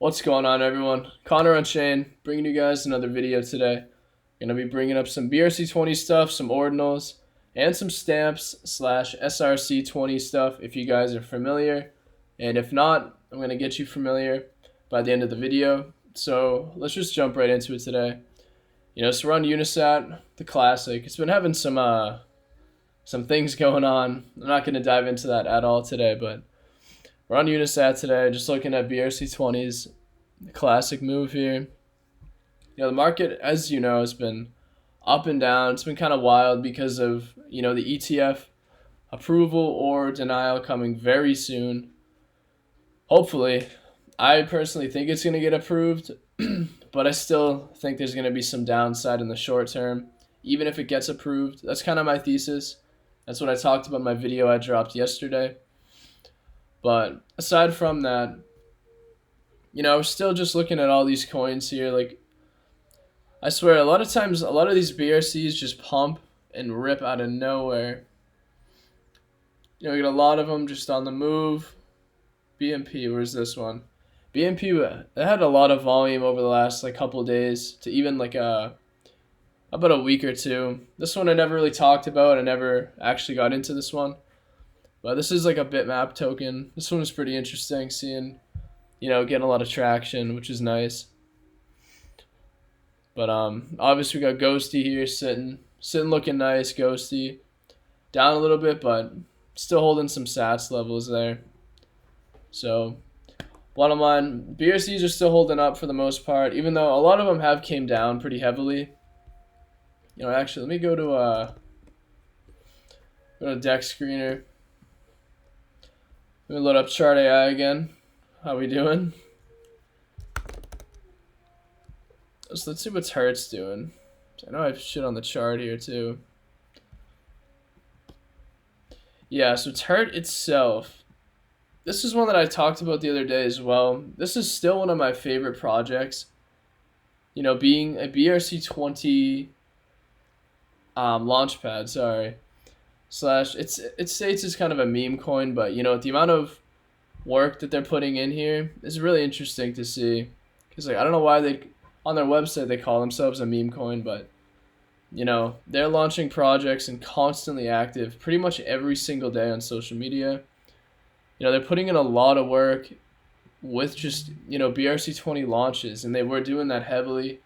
What's going on, everyone? Connor Unchained, bringing you guys another video today. Gonna be bringing up some BRC20 stuff, some ordinals, and some stamps slash SRC20 stuff if you guys are familiar. And if not, I'm gonna get you familiar by the end of the video. So let's just jump right into it today. So we're on Unisat, the classic. It's been having some things going on. I'm not gonna dive into that at all today, but we're on Unisat today, just looking at BRC20's classic move here. The market, as you know, has been up and down. It's been kind of wild because of, the ETF approval or denial coming very soon. Hopefully, I personally think it's going to get approved, but I still think there's going to be some downside in the short term, even if it gets approved. That's kind of my thesis. That's what I talked about in my video I dropped yesterday. But aside from that, we're still just looking at all these coins here. Like, I swear, a lot of times, a lot of these BRCs just pump and rip out of nowhere. We get a lot of them just on the move. BNP, where's this one? BNP, it had a lot of volume over the last couple of days to even about a week or two. This one I never really talked about. I never actually got into this one. But this is like a bitmap token. This one was pretty interesting, seeing, getting a lot of traction, which is nice. But obviously we got Ghosty here sitting looking nice. Ghosty down a little bit, but still holding some sats levels there. So bottom line, BRCs are still holding up for the most part, even though a lot of them have came down pretty heavily. Actually, let me go to deck screener. Let me load up Chart AI again. How we doing? So let's see what Hertz doing. I know I have shit on the chart here too. Yeah, so Hertz itself. This is one that I talked about the other day as well. This is still one of my favorite projects. Being a BRC20 launchpad, sorry. It states it's kind of a meme coin, but the amount of work that they're putting in here is really interesting to see. Because I don't know why on their website they call themselves a meme coin, but they're launching projects and constantly active pretty much every single day on social media. They're putting in a lot of work with just BRC20 launches, and they were doing that heavily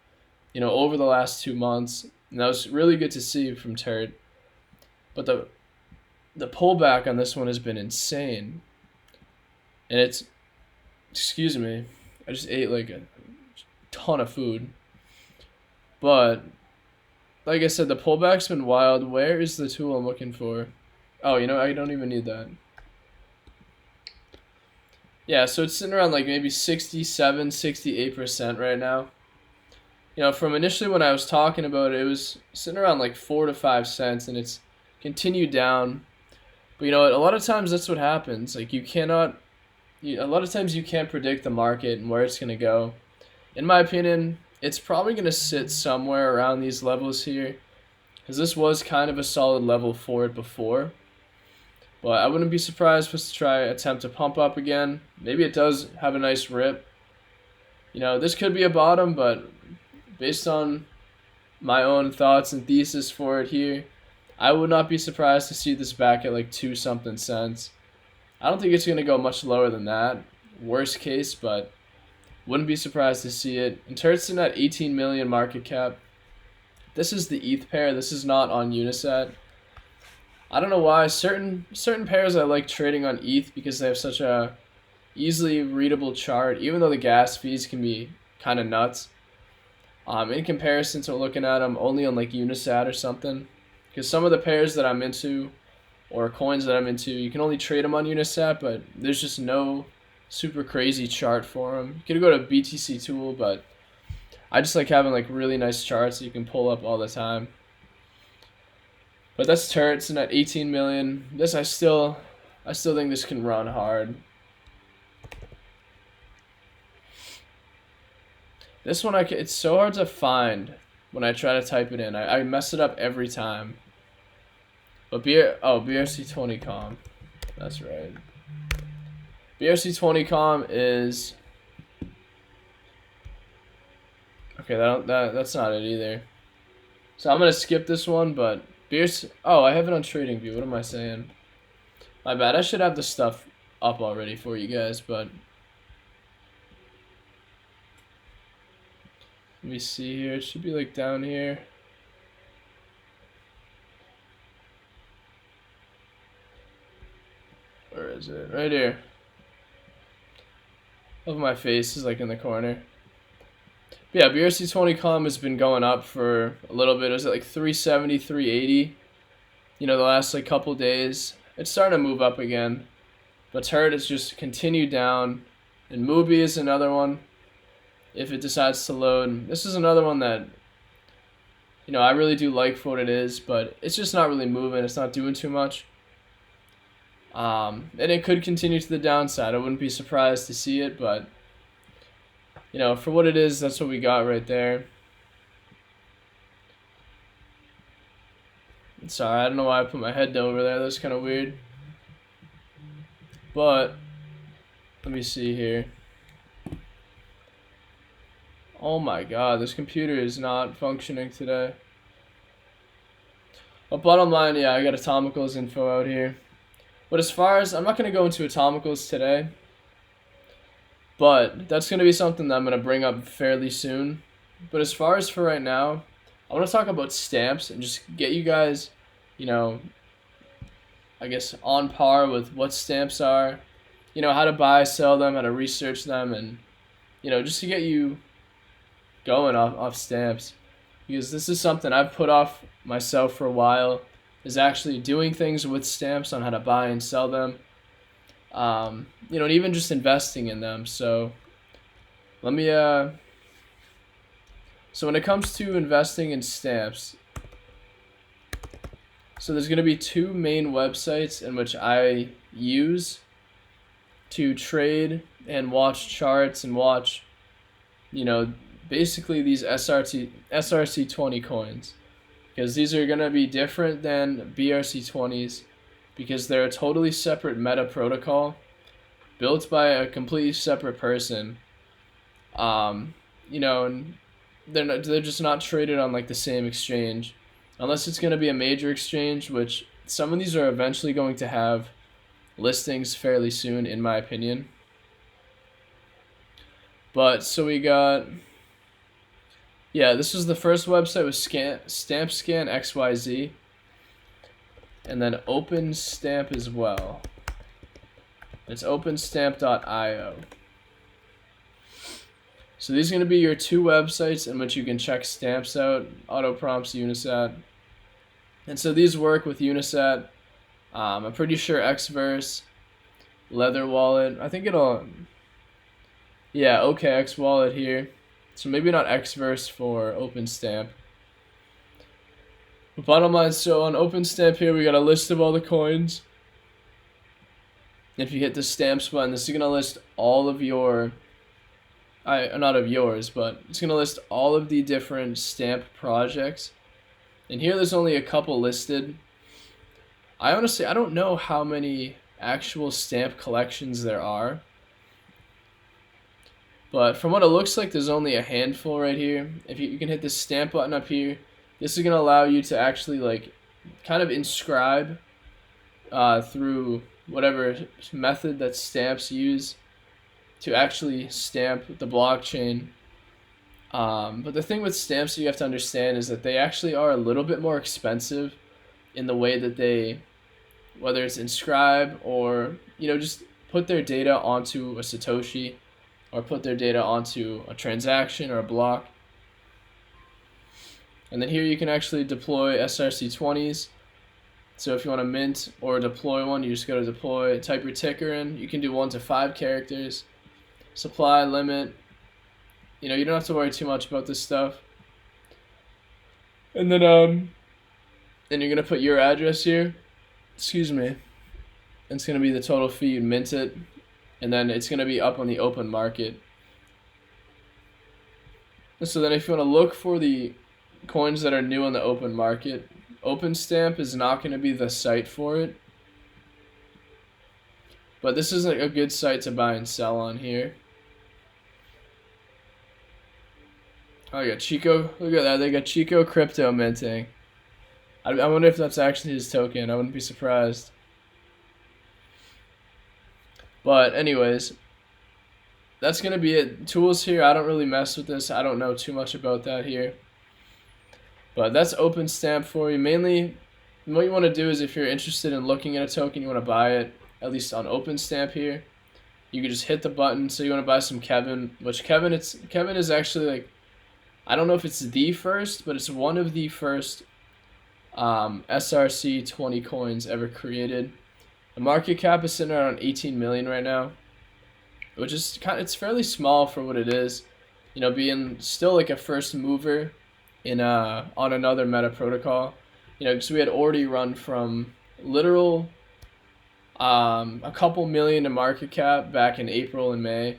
over the last 2 months, and that was really good to see from Turd. But the pullback on this one has been insane. And excuse me, I just ate a ton of food. But, like I said, the pullback's been wild. Where is the tool I'm looking for? Oh, I don't even need that. Yeah, so it's sitting around maybe 67, 68% right now. From initially when I was talking about it, it was sitting around 4 to 5 cents, and it's continued down. But a lot of times that's what happens. A lot of times you can't predict the market and where it's going to go. In my opinion, it's probably going to sit somewhere around these levels here, because this was kind of a solid level for it before. But I wouldn't be surprised if it's attempt to pump up again. Maybe it does have a nice rip. This could be a bottom, but based on my own thoughts and thesis for it here, I would not be surprised to see this back at 2 something cents. I don't think it's going to go much lower than that, worst case, but wouldn't be surprised to see it. And Turtson at 18 million market cap. This is the ETH pair. This is not on Unisat. I don't know why. Certain pairs I like trading on ETH because they have such a easily readable chart, even though the gas fees can be kind of nuts. In comparison to looking at them only on Unisat or something. Because some of the pairs that I'm into, or coins that I'm into, you can only trade them on Unisat, but there's just no super crazy chart for them. You could go to BTC tool, but I just like having really nice charts that you can pull up all the time. But that's Turts, and at 18 million, I still think this can run hard. This one it's so hard to find when I try to type it in. I mess it up every time. But BRC20com. That's right. BRC20com is Okay, that's not it either. So I'm gonna skip this one, but oh, I have it on TradingView. What am I saying? My bad. I should have the stuff up already for you guys, but let me see here. It should be like down here. Where is it? Right here. Of my face is like in the corner. But yeah, BRC20 has been going up for a little bit. It was at like 370, 380. You know, the last like couple days. It's starting to move up again. But Turd has just continued down. And Mubi is another one. If it decides to load. This is another one that, you know, I really do like for what it is, but it's just not really moving. It's not doing too much. And it could continue to the downside. I wouldn't be surprised to see it, but you know, for what it is, that's what we got right there. Sorry, I don't know why I put my head over there. That's kind of weird. But let me see here. Oh my god, this computer is not functioning today. But bottom line, yeah, I got Atomicals info out here. But as far as, I'm not going to go into Atomicals today, but that's going to be something that I'm going to bring up fairly soon. But as far as for right now, I want to talk about stamps and just get you guys, you know, I guess on par with what stamps are, you know, how to buy, sell them, how to research them, and, you know, just to get you going off stamps. Because this is something I've put off myself for a while, is actually doing things with stamps on how to buy and sell them. You know, and even just investing in them. So let me so when it comes to investing in stamps, so there's going to be two main websites in which I use to trade and watch charts and watch, you know, basically these SRC20 coins, because these are going to be different than BRC20's, because they're a totally separate meta protocol built by a completely separate person. You know, and they're just not traded on like the same exchange, unless it's going to be a major exchange, which some of these are eventually going to have listings fairly soon, in my opinion. But so we got, yeah, this was the first website with StampScan XYZ, and then OpenStamp as well. It's openstamp.io. So these are going to be your two websites in which you can check stamps out, AutoPrompts, Unisat. And so these work with Unisat. I'm pretty sure Xverse, Leather Wallet. I think it'll, yeah, OKX Wallet here. So maybe not Xverse for OpenStamp. But bottom line, so on OpenStamp here, we got a list of all the coins. If you hit the stamps button, this is going to list all of your, not of yours, but it's going to list all of the different stamp projects. And here there's only a couple listed. I honestly, I don't know how many actual stamp collections there are. But from what it looks like, there's only a handful right here. If you can hit the stamp button up here, this is going to allow you to actually like kind of inscribe through whatever method that stamps use to actually stamp the blockchain. But the thing with stamps you have to understand is that they actually are a little bit more expensive in the way that they, whether it's inscribe or, you know, just put their data onto a Satoshi or put their data onto a transaction or a block. And then here you can actually deploy SRC20's. So if you want to mint or deploy one, you just go to deploy, type your ticker in. You can do 1 to 5 characters. Supply limit. You know, you don't have to worry too much about this stuff. And then you're going to put your address here. Excuse me. It's going to be the total fee you mint it. And then it's going to be up on the open market. So then if you want to look for the coins that are new on the open market, OpenStamp is not going to be the site for it. But this is a good site to buy and sell on here. Oh, yeah, Chico. Look at that. They got Chico Crypto minting. I wonder if that's actually his token. I wouldn't be surprised. But anyways, that's going to be it. Tools here, I don't really mess with this. I don't know too much about that here. But that's StStamp for you. Mainly, what you want to do is if you're interested in looking at a token, you want to buy it, at least on StStamp here. You can just hit the button. So you want to buy some Kevin, which Kevin is actually like, I don't know if it's the first, but it's one of the first SRC20 coins ever created. The market cap is sitting around 18 million right now, which is it's fairly small for what it is. You know, being still like a first mover in on another meta protocol. You know, because we had already run from literal a couple million in market cap back in April and May,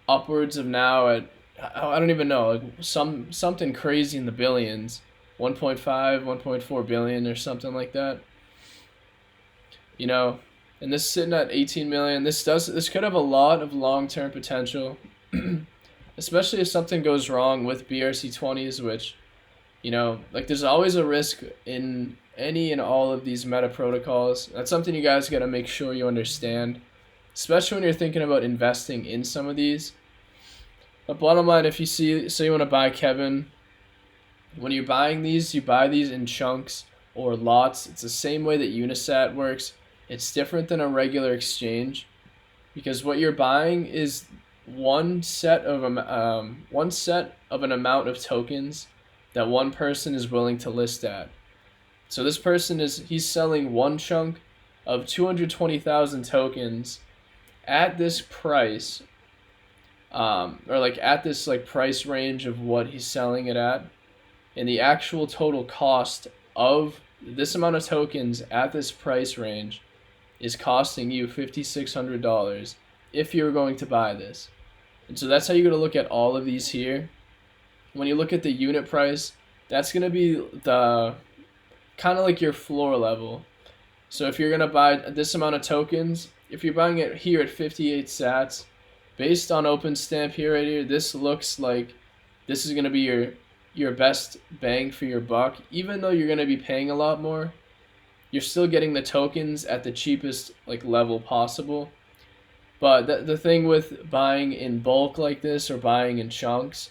upwards of now at I don't even know, like something crazy in the billions, 1.5, 1.4 billion or something like that. You know, and this is sitting at 18 million. This could have a lot of long-term potential, especially if something goes wrong with BRC20's, which, you know, like there's always a risk in any and all of these meta protocols. That's something you guys got to make sure you understand, especially when you're thinking about investing in some of these. But bottom line, if you say you want to buy Kevin, when you're buying these, you buy these in chunks or lots. It's the same way that Unisat works. It's different than a regular exchange, because what you're buying is one set of an amount of tokens that one person is willing to list at. So this person he's selling one chunk of 220,000 tokens at this price, or like at this like price range of what he's selling it at, and the actual total cost of this amount of tokens at this price range is costing you $5,600 if you're going to buy this. And so that's how you're going to look at all of these here. When you look at the unit price, that's going to be the kind of like your floor level. So if you're going to buy this amount of tokens, if you're buying it here at 58 sats, based on StStamp here right here, this looks like this is going to be your best bang for your buck. Even though you're going to be paying a lot more, you're still getting the tokens at the cheapest like level possible. But the thing with buying in bulk like this, or buying in chunks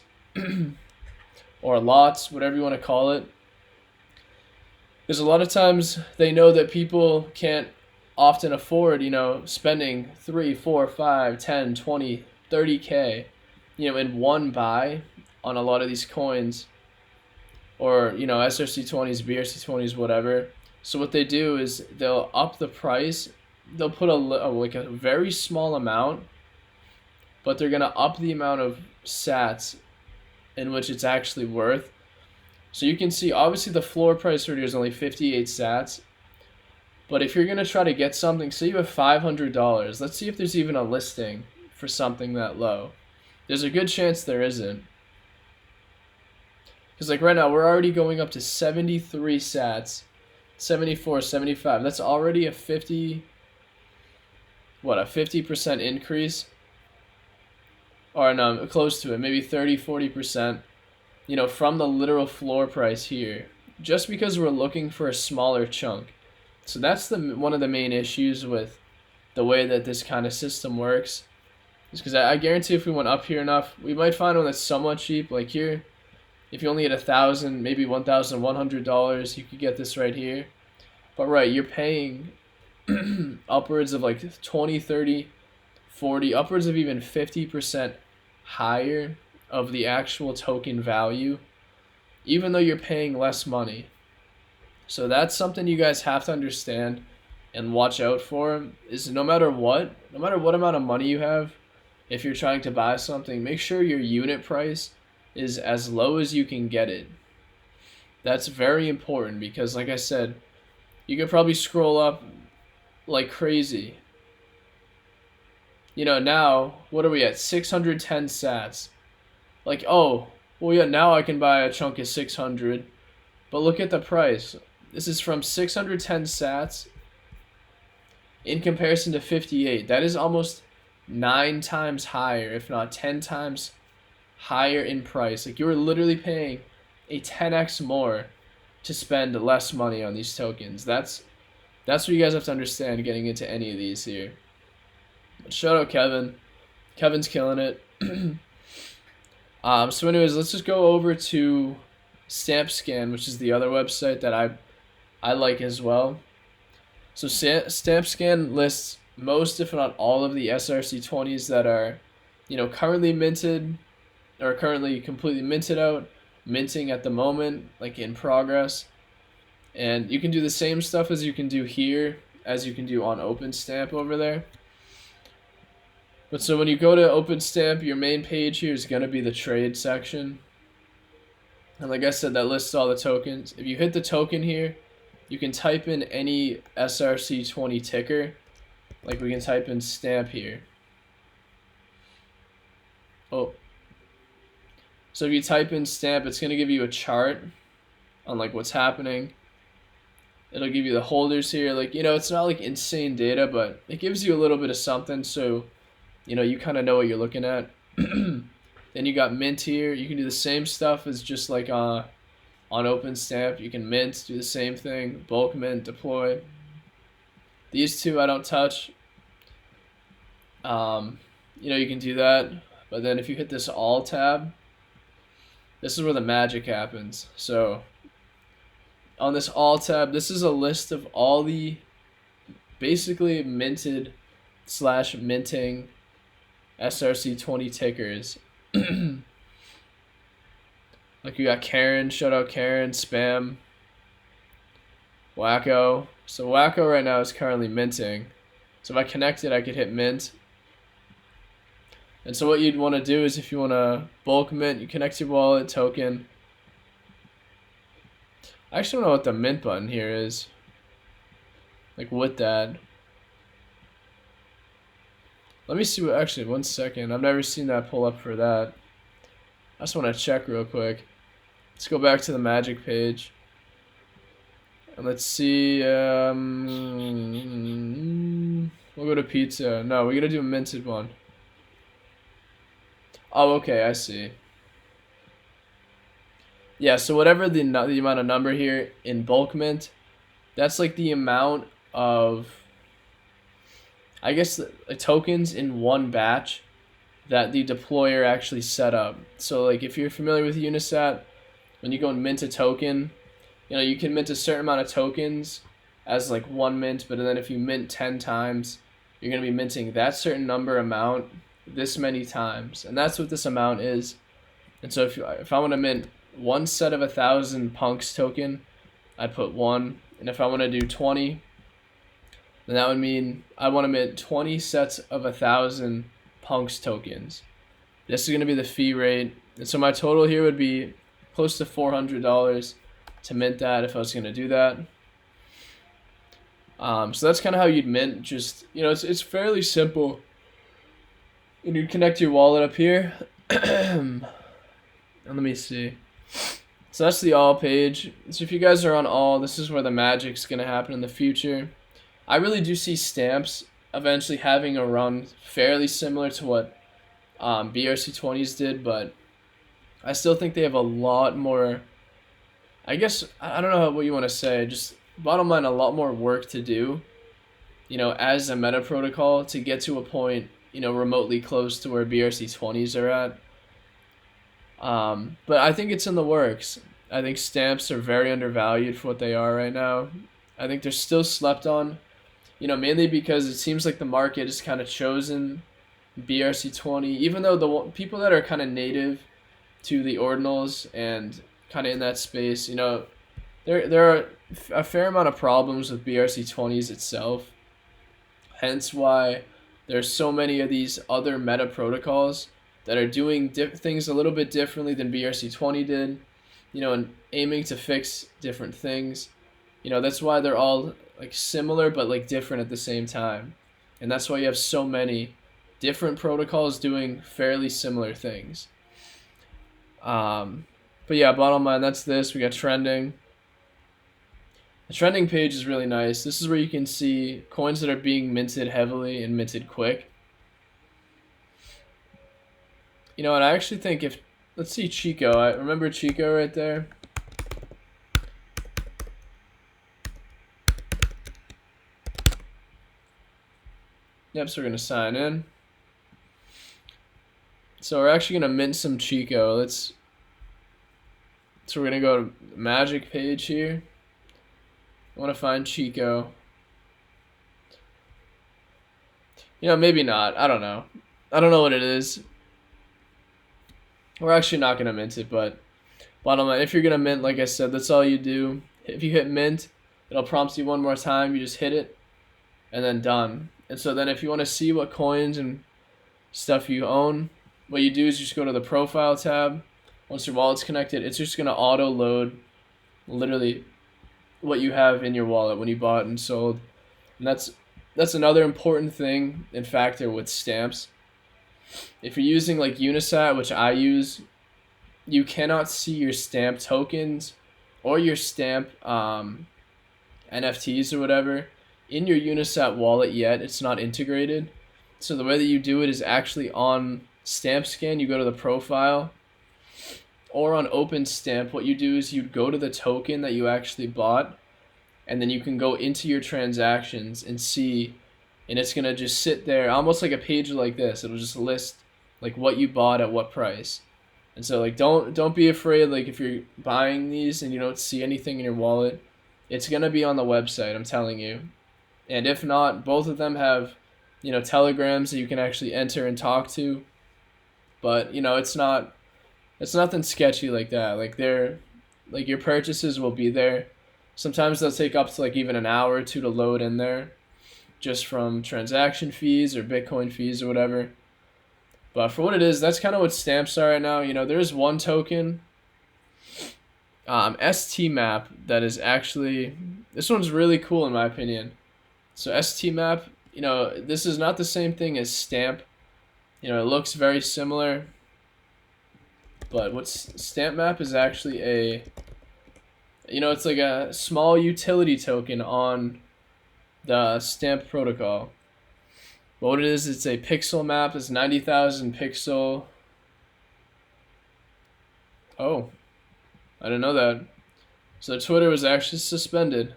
or lots, whatever you want to call it, is a lot of times they know that people can't often afford, you know, spending 3, 4, 5, 10, 20, 30K, you know, in one buy on a lot of these coins, or, you know, SRC20's, BRC20's, whatever. So what they do is they'll up the price. They'll put a very small amount, but they're gonna up the amount of sats in which it's actually worth. So you can see obviously the floor price right here is only 58 sats. But if you're gonna try to get something, say you have $500, let's see if there's even a listing for something that low. There's a good chance there isn't. Because like right now we're already going up to 73 sats, 74, 75. That's already a 50% increase, or no, close to it, maybe 30-40%, you know, from the literal floor price here, just because we're looking for a smaller chunk. So that's one of the main issues with the way that this kind of system works, is because I guarantee if we went up here enough, we might find one that's somewhat cheap. Like here, if you only get $1,000, maybe $1,100, you could get this right here. But right, you're paying upwards of like 20, 30, 40, upwards of even 50% higher of the actual token value, even though you're paying less money. So that's something you guys have to understand and watch out for, is no matter what amount of money you have, if you're trying to buy something, make sure your unit price is as low as you can get it. That's very important, because like I said, you could probably scroll up like crazy. You know, now, what are we at? 610 sats. Like, oh, well yeah, now I can buy a chunk of 600. But look at the price. This is from 610 sats in comparison to 58. That is almost 9 times higher, if not 10 times higher in price. Like you're literally paying a 10x more to spend less money on these tokens. That's what you guys have to understand getting into any of these here. But shout out Kevin. Kevin's killing it. So anyways, let's just go over to StampScan, which is the other website that I like as well. So StampScan lists most, if not all, of the SRC20's that are, currently minted or currently completely minted out, minting at the moment, like in progress. And you can do the same stuff as you can do here, as you can do on OpenStamp over there. But so when you go to OpenStamp, your main page here is going to be the trade section. And like I said, that lists all the tokens. If you hit the token here, you can type in any SRC20 ticker. Like we can type in stamp here. Oh. So if you type in stamp, it's going to give you a chart on like what's happening. It'll give you the holders here. Like, it's not like insane data, but it gives you a little bit of something. So, you kind of know what you're looking at. Then you got mint here. You can do the same stuff as just like on OpenStamp. You can mint, do the same thing. Bulk mint, deploy. These two I don't touch. You can do that. But then if you hit this all tab, this is where the magic happens. So on this all tab, this is a list of all the basically minted / minting SRC20 tickers. Like you got Karen, shout out Karen, Spam, Wacko. So Wacko right now is currently minting. So if I connect it, I could hit mint. And so what you'd want to do is if you want to bulk mint, you connect your wallet token. I actually don't know what the mint button here is. Like with that. Let me see what, actually, 1 second. I've never seen that pull up for that. I just want to check real quick. Let's go back to the magic page. And let's see, we'll go to pizza. No, we gotta do a minted one. Oh, okay, I see. Yeah, so whatever the amount of number here in bulk mint, that's like the amount of, I guess, tokens in one batch that the deployer actually set up. So like if you're familiar with Unisat, when you go and mint a token, you can mint a certain amount of tokens as like one mint, but then if you mint 10 times, you're going to be minting that certain amount this many times. And that's what this amount is. And so if I want to mint one set of 1,000 punks token, I'd put 1. And if I want to do 20, then that would mean I want to mint 20 sets of 1,000 punks tokens. This is going to be the fee rate. And so my total here would be close to $400 to mint that if I was going to do that. So that's kind of how you'd mint. Just, it's fairly simple. And you'd connect your wallet up here. And let me see. So that's the all page. So if you guys are on all, this is where the magic's going to happen in the future. I really do see stamps eventually having a run fairly similar to what BRC20's did, but I still think they have a lot more, I guess, I don't know what you want to say, just bottom line, a lot more work to do, as a meta protocol to get to a point, remotely close to where BRC20's are at. But I think it's in the works. I think stamps are very undervalued for what they are right now. I think they're still slept on, mainly because it seems like the market has kind of chosen BRC20, even though the people that are kind of native to the ordinals and kind of in that space, there are a fair amount of problems with BRC20's itself. Hence why there's so many of these other meta protocols that are doing things a little bit differently than BRC20 did, and aiming to fix different things. That's why they're all like similar but like different at the same time. And that's why you have so many different protocols doing fairly similar things. But yeah, bottom line, that's this. We got trending. The trending page is really nice. This is where you can see coins that are being minted heavily and minted quick. And I actually think if let's see Chico. I remember Chico right there. Yep, so we're gonna sign in. So we're actually gonna mint some Chico. So we're gonna go to the magic page here. I wanna find Chico. You know, maybe not. I don't know. I don't know what it is. We're actually not gonna mint it, but bottom line, if you're gonna mint, like I said, that's all you do. If you hit mint, it'll prompt you one more time. You just hit it, and then done. And so then if you want to see what coins and stuff you own, what you do is you just go to the profile tab. Once your wallet's connected, it's just gonna auto load literally what you have in your wallet when you bought and sold. And that's another important thing and factor with stamps. If you're using like Unisat, which I use, you cannot see your stamp tokens or your stamp NFTs or whatever in your Unisat wallet yet. It's not integrated. So the way that you do it is actually on StampScan, you go to the profile, or on OpenStamp, what you do is you go to the token that you actually bought, and then you can go into your transactions and see, and it's gonna just sit there almost like a page like this. It'll just list like what you bought at what price. And so like don't be afraid, like if you're buying these and you don't see anything in your wallet, it's gonna be on the website, I'm telling you. And if not, both of them have, you know, telegrams that you can actually enter and talk to. But, you know, it's nothing sketchy like that. Like your purchases will be there. Sometimes they'll take up to like even an hour or two to load in there, just from transaction fees or Bitcoin fees or whatever. But for what it is, that's kind of what stamps are right now. You know, there's one token, StMap, that is actually, this one's really cool in my opinion. So StMap, you know, this is not the same thing as Stamp. You know, it looks very similar. But what's StampMap is actually it's like a small utility token on the Stamp protocol. But what it is, it's a pixel map. It's 90,000 pixel. Oh, I didn't know that. So Twitter was actually suspended.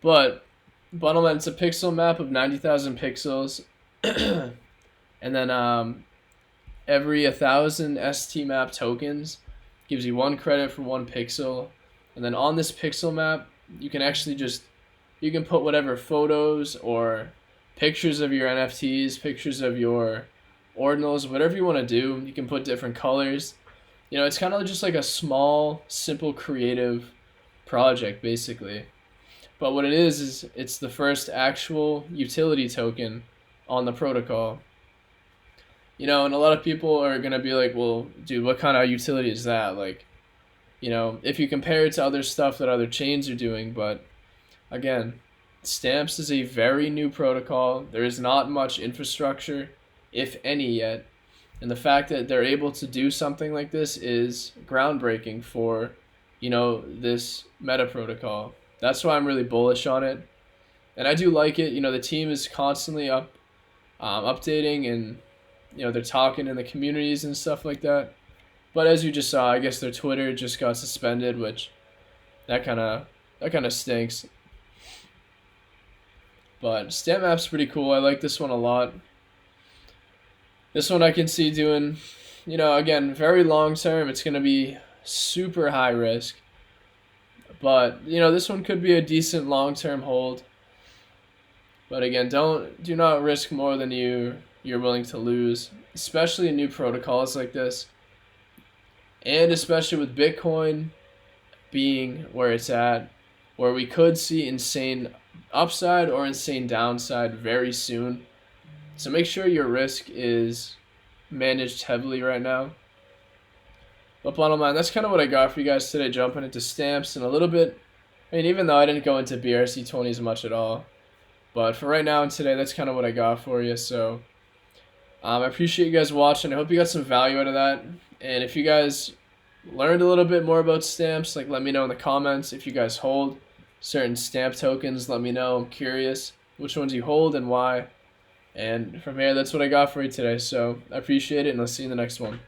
But bottom line, it's a pixel map of 90,000 pixels. And then every 1,000 StMap tokens gives you 1 credit for 1 pixel. And then on this pixel map, you can actually you can put whatever photos or pictures of your NFTs, pictures of your ordinals, whatever you want to do. You can put different colors. You know, it's kind of just like a small, simple, creative project, basically. But what it is it's the first actual utility token on the protocol. You know, and a lot of people are going to be like, well, dude, what kind of utility is that? Like, you know, if you compare it to other stuff that other chains are doing. But again, Stamps is a very new protocol. There is not much infrastructure, if any, yet. And the fact that they're able to do something like this is groundbreaking for, you know, this meta protocol. That's why I'm really bullish on it. And I do like it. You know, the team is constantly updating, and, you know, they're talking in the communities and stuff like that. But as you just saw, I guess their Twitter just got suspended, which that kind of stinks. But StMap's pretty cool. I like this one a lot. This one I can see doing, you know, again, very long term. It's going to be super high risk. But, you know, this one could be a decent long term hold. But again, do not risk more than you're willing to lose, especially in new protocols like this. And especially with Bitcoin being where it's at, where we could see insane upside or insane downside very soon. So make sure your risk is managed heavily right now. But bottom line, that's kind of what I got for you guys today, jumping into stamps and a little bit. I mean, even though I didn't go into BRC20's much at all. But for right now and today, that's kind of what I got for you. So I appreciate you guys watching. I hope you got some value out of that. And if you guys learned a little bit more about stamps, like, let me know in the comments. If you guys hold certain stamp tokens, let me know. I'm curious which ones you hold and why. And from here, that's what I got for you today. So I appreciate it, and I'll see you in the next one.